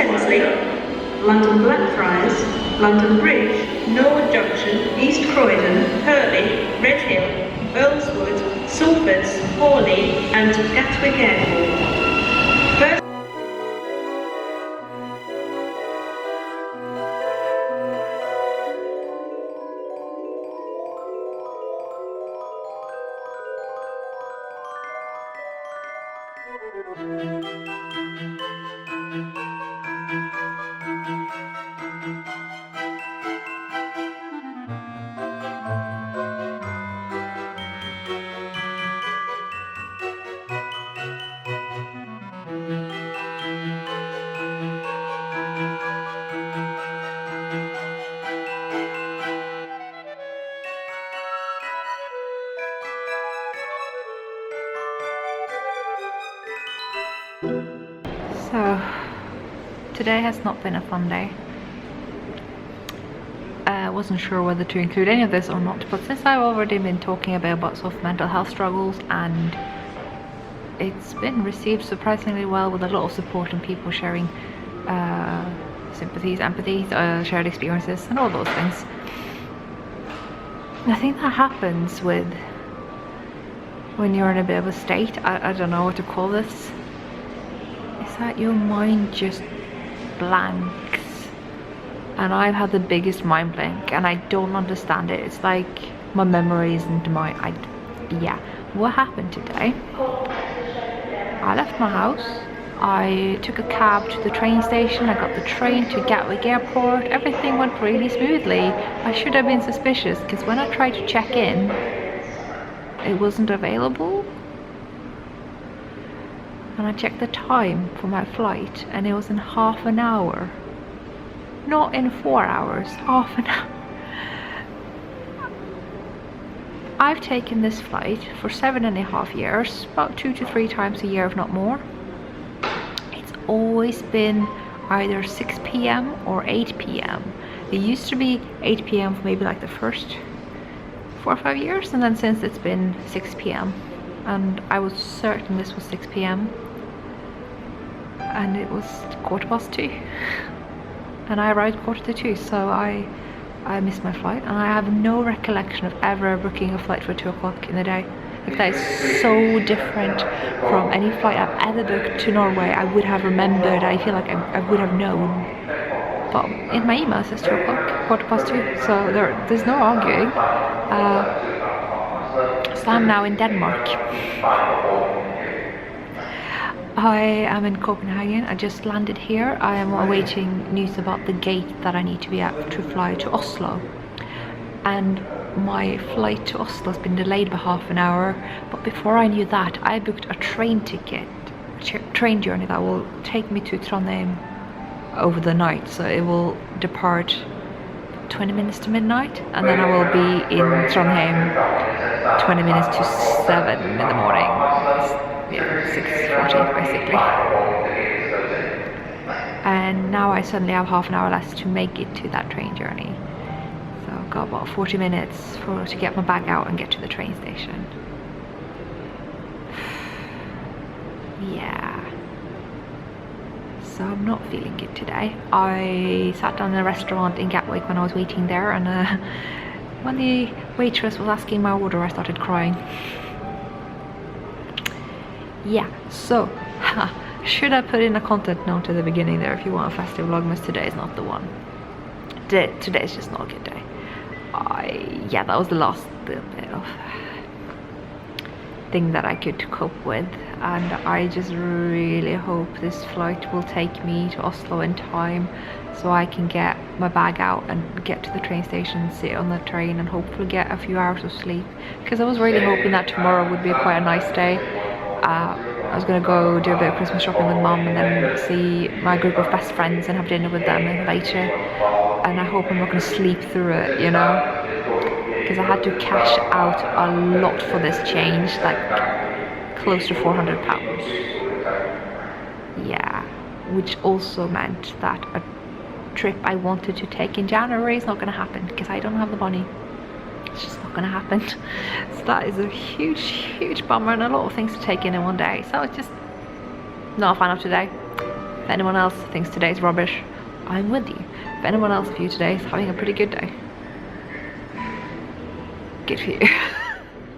Sellesley, London Blackfriars, London Bridge, Norwood Junction, East Croydon, Hurley, Red Hill, Earlswood, Salfords, Hawley and Gatwick Airport. So, today has not been a fun day. I wasn't sure whether to include any of this or not, but since I've already been talking about sort of mental health struggles, and it's been received surprisingly well with a lot of support and people sharing sympathies, empathies, shared experiences and all those things. I think that happens when you're in a bit of a state, I don't know what to call this, is that your mind just blanks. And I've had the biggest mind blank and I don't understand it. It's like my memory isn't yeah. What happened today? I left my house, I took a cab to the train station, I got the train to Gatwick Airport, everything went really smoothly. I should have been suspicious because when I tried to check in, it wasn't available. And I checked the time for my flight and it was in half an hour. Not in 4 hours, half an hour. I've taken this flight for 7.5 years, about 2 to 3 times a year, if not more. It's always been either 6 p.m. or 8 p.m. It used to be 8 p.m. for maybe like the first 4 or 5 years, and then since it's been 6 p.m. and I was certain this was 6 p.m. and it was 2:15 and I arrived 2:45, so I missed my flight, and I have no recollection of ever booking a flight for 2 o'clock in the day. Like, that is so different from any flight I've ever booked to Norway. I would have remembered, I feel like I would have known. But in my email it says 2 o'clock, 2:15, so there's no arguing. So I'm now in Denmark. I am in Copenhagen. I just landed here. I am awaiting news about the gate that I need to be at to fly to Oslo. And my flight to Oslo has been delayed by half an hour. But before I knew that, I booked a train ticket, train journey that will take me to Trondheim over the night. So it will depart 20 minutes to midnight, and then I will be in Trondheim 20 minutes to 7 in the morning. Yeah, 6:40 basically. And now I suddenly have half an hour less to make it to that train journey. So I've got about 40 minutes to get my bag out and get to the train station. Yeah. So I'm not feeling good today. I sat down in a restaurant in Gatwick when I was waiting there, and when the waitress was asking my order, I started crying. Yeah, so should I put in a content note at the beginning there? If you want a festive Vlogmas, today is not the one. Today is just not a good day. Yeah, that was the last little bit of thing that I could cope with, and I just really hope this flight will take me to Oslo in time so I can get my bag out and get to the train station, sit on the train and hopefully get a few hours of sleep, because I was really hoping that tomorrow would be quite a nice day. I was going to go do a bit of Christmas shopping with Mum and then see my group of best friends and have dinner with them later, and I hope I'm not going to sleep through it, you know, because I had to cash out a lot for this change, like close to £400. Yeah, which also meant that a trip I wanted to take in January is not going to happen because I don't have the money. It's just not going to happen. So that is a huge bummer, and a lot of things to take in one day. So it's just not a fan of today. If anyone else thinks today's rubbish, I'm with you. If anyone else of you today is having a pretty good day, good for you.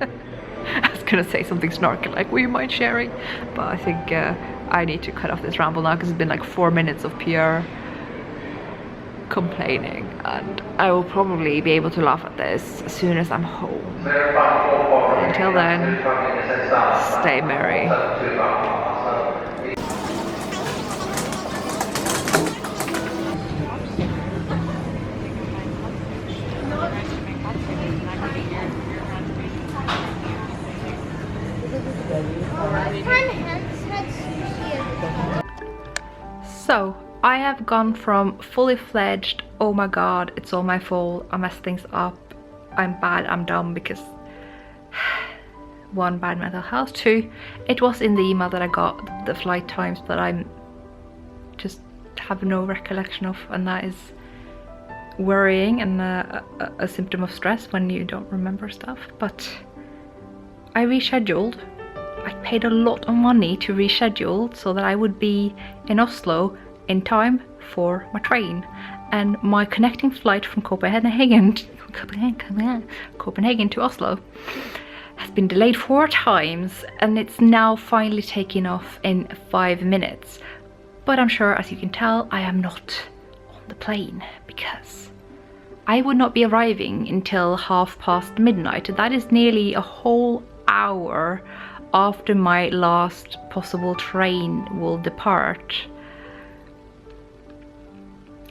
I was gonna say something snarky like, will you mind sharing? But I think I need to cut off this ramble now because it's been like 4 minutes of pure complaining, and I will probably be able to laugh at this as soon as I'm home. Until then, stay merry. So I have gone from fully fledged, oh my god, it's all my fault, I messed things up, I'm bad, I'm dumb, because 1, bad mental health, 2, it was in the email that I got the flight times that I'm just have no recollection of, and that is worrying and a symptom of stress when you don't remember stuff. But I rescheduled. I paid a lot of money to reschedule so that I would be in Oslo in time for my train, and my connecting flight from Copenhagen to Oslo has been delayed 4 times, and it's now finally taking off in 5 minutes. But I'm sure, as you can tell, I am not on the plane because I would not be arriving until midnight. That is nearly a whole hour after my last possible train will depart.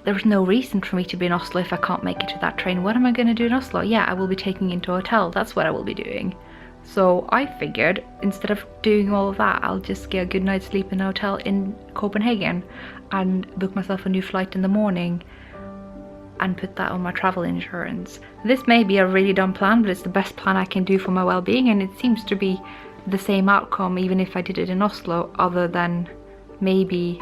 There's no reason for me to be in Oslo if I can't make it to that train. What am I going to do in Oslo? Yeah, I will be taking into a hotel. That's what I will be doing. So I figured instead of doing all of that, I'll just get a good night's sleep in a hotel in Copenhagen and book myself a new flight in the morning and put that on my travel insurance. This may be a really dumb plan, but it's the best plan I can do for my well-being, and it seems to be the same outcome even if I did it in Oslo, other than maybe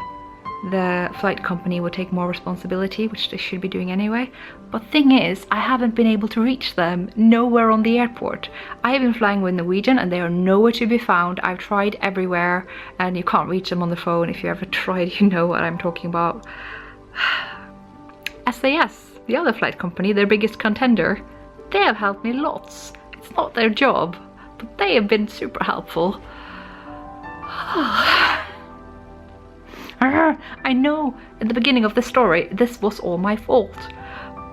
the flight company would take more responsibility, which they should be doing anyway. But thing is, I haven't been able to reach them nowhere on the airport. I have been flying with Norwegian and they are nowhere to be found. I've tried everywhere and you can't reach them on the phone. If you ever tried, you know what I'm talking about. SAS, the other flight company, their biggest contender, they have helped me lots. It's not their job, but they have been super helpful. I know at the beginning of the story this was all my fault,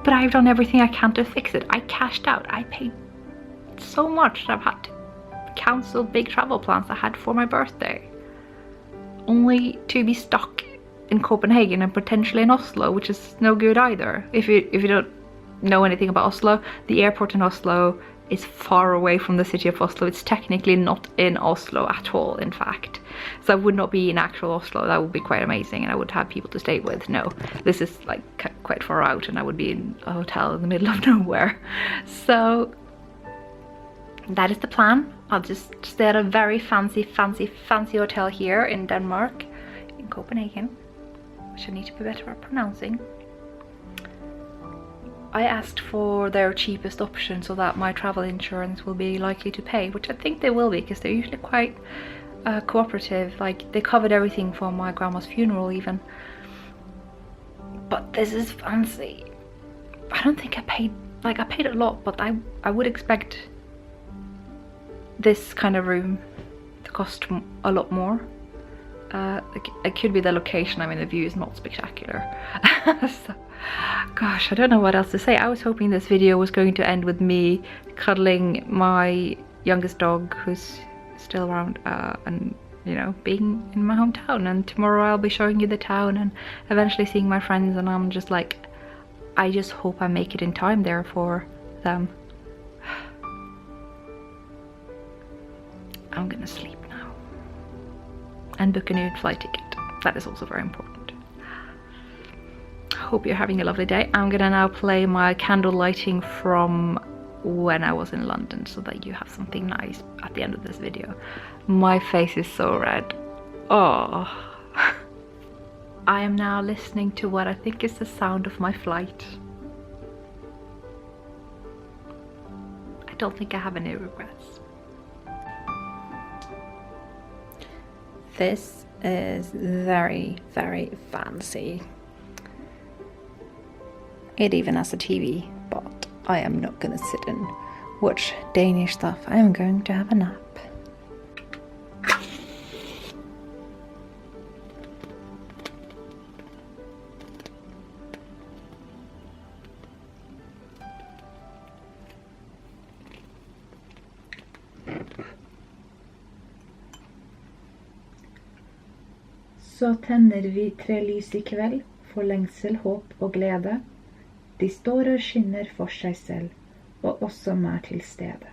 but I've done everything I can to fix it. I cashed out. I paid so much that I've had to cancel big travel plans I had for my birthday, only to be stuck in Copenhagen and potentially in Oslo, which is no good either. If you don't know anything about Oslo, the airport in Oslo is far away from the city of Oslo. It's technically not in Oslo at all, in fact. So I would not be in actual Oslo. That would be quite amazing, and I would have people to stay with. No, this is like quite far out, and I would be in a hotel in the middle of nowhere. So that is the plan. I'll just stay at a very fancy hotel here in Denmark, in Copenhagen, which I need to be better at pronouncing. I asked for their cheapest option so that my travel insurance will be likely to pay, which I think they will be, because they're usually quite cooperative. Like, they covered everything for my grandma's funeral even. But this is fancy. I don't think I paid a lot, but I would expect this kind of room to cost a lot more. It could be the location. I mean, the view is not spectacular. So, gosh, I don't know what else to say. I was hoping this video was going to end with me cuddling my youngest dog, who's still around, and, you know, being in my hometown. And tomorrow I'll be showing you the town and eventually seeing my friends, and I'm just like, I just hope I make it in time there for them. I'm gonna sleep now and book a new flight ticket. That is also very important. Hope you're having a lovely day. I'm gonna now play my candle lighting from when I was in London so that you have something nice at the end of this video. My face is so red. Oh. I am now listening to what I think is the sound of my flight. I don't think I have any regrets. This is very, very fancy. It even has a TV, but I am not gonna sit and watch Danish stuff. I am going to have a nap. Så tenner vi 3 lys I kveld, for lengsel, håp og glede. De står og skinner for seg selv, og oss som til stede.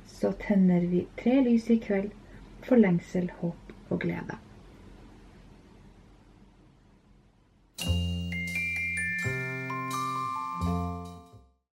Så tenner vi 3 lys I kveld, for lengsel, håp og glede.